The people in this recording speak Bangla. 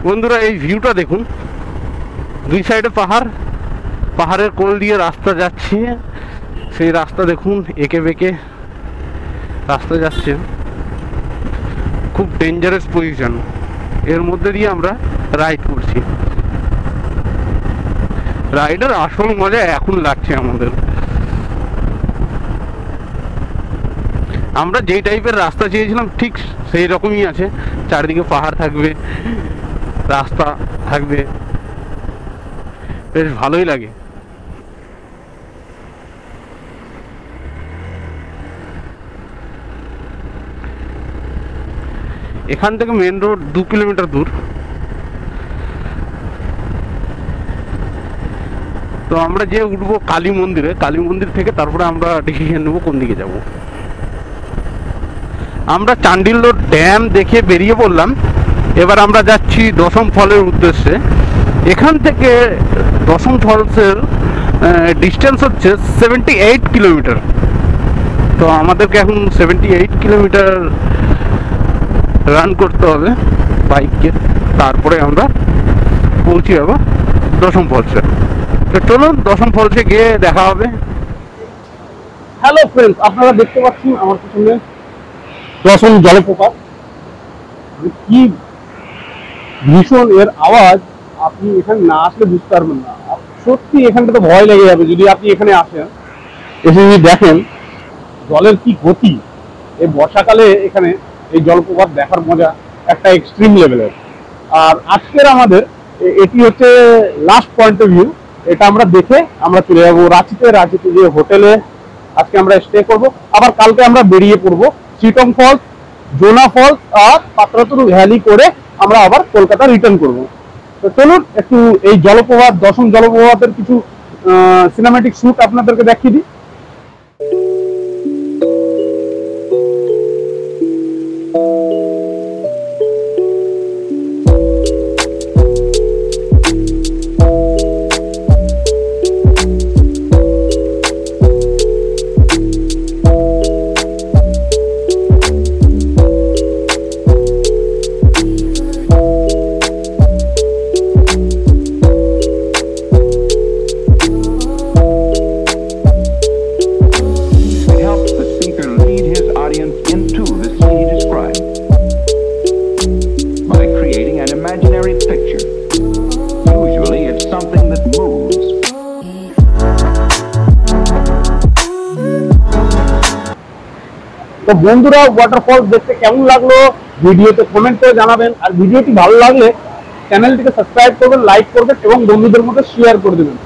বন্ধুরা এই ভিউটা দেখুন, দুই সাইডে পাহাড়, পাহাড়ের কোল দিয়ে রাস্তা যাচ্ছে। সেই রাস্তা দেখুন, এঁকে বেঁকে রাস্তা যাচ্ছে, খুব ডেঞ্জারাস পজিশন। এর মধ্যে দিয়ে আমরা রাইড করছি। রাইডের আসল মজা এখন লাগছে আমাদের। আমরা যেই টাইপের রাস্তা চেয়েছিলাম ঠিক সেই রকমই আছে। চারিদিকে পাহাড় থাকবে, রাস্তা থাকবে, বেশ ভালোই লাগে। এখান থেকে মেন রোড 2 কিলোমিটার দূর। তো আমরা যে উঠবো কালী মন্দিরে, কালী মন্দির থেকে তারপরে আমরা ডিসিশন নেবো কোন দিকে যাব। আমরা চান্ডিল ড্যাম দেখে বেরিয়ে পড়লাম। এবার আমরা যাচ্ছি দশম ফলের উদ্দেশ্যে। এখান থেকে দশম ফলসের ডিস্টেন্স হচ্ছে 78 কিলোমিটার। তো আমাদেরকে এখন 78 কিলোমিটার রান করতে হবে বাইককে, তারপরে আমরা পৌঁছে যাবো দশম ফলসে। তো চলুন দশম ফলসে গিয়ে দেখা হবে। হ্যালো ফ্রেন্ডস, আপনারা দেখতে পাচ্ছেন আমার পিছনে দশম জলপ্রপাত। কি ভীষণ এর আওয়াজ, আপনি এখানে না আসলে বুঝতে পারবেন না। সত্যি এখানটা তো ভয় লেগে যাবে যদি আপনি এখানে আসেন, এসে যদি দেখেন জলের কি গতি। এই বর্ষাকালে এখানে এই জলপ্রপাত দেখার মজা একটা এক্সট্রিম লেভেলের। আর আজকের আমাদের এটি হচ্ছে লাস্ট পয়েন্ট অফ ভিউ। এটা আমরা দেখে আমরা চলে যাবো রাঁচিতে। রাঁচিতে যে হোটেলে আজকে আমরা স্টে করব। আবার কালকে আমরা বেরিয়ে পড়বো চিটং ফলস, জোনা ফলস আর পাত্রাতুরু ভ্যালি করে আমরা আবার কলকাতা রিটার্ন করব। তো চলুন একটু এই জলপ্রপাত, দশম জলপ্রপাতের কিছু সিনেম্যাটিক শুট আপনাদেরকে দেখিয়ে দিই। তো বন্ধুরা ওয়াটারফলস দেখতে কেমন লাগলো ভিডিওতে কমেন্ট করে জানাবেন। আর ভিডিওটি ভালো লাগলে চ্যানেলটিকে সাবস্ক্রাইব করবেন, লাইক করবেন এবং বন্ধুদের মধ্যে শেয়ার করে দেবেন।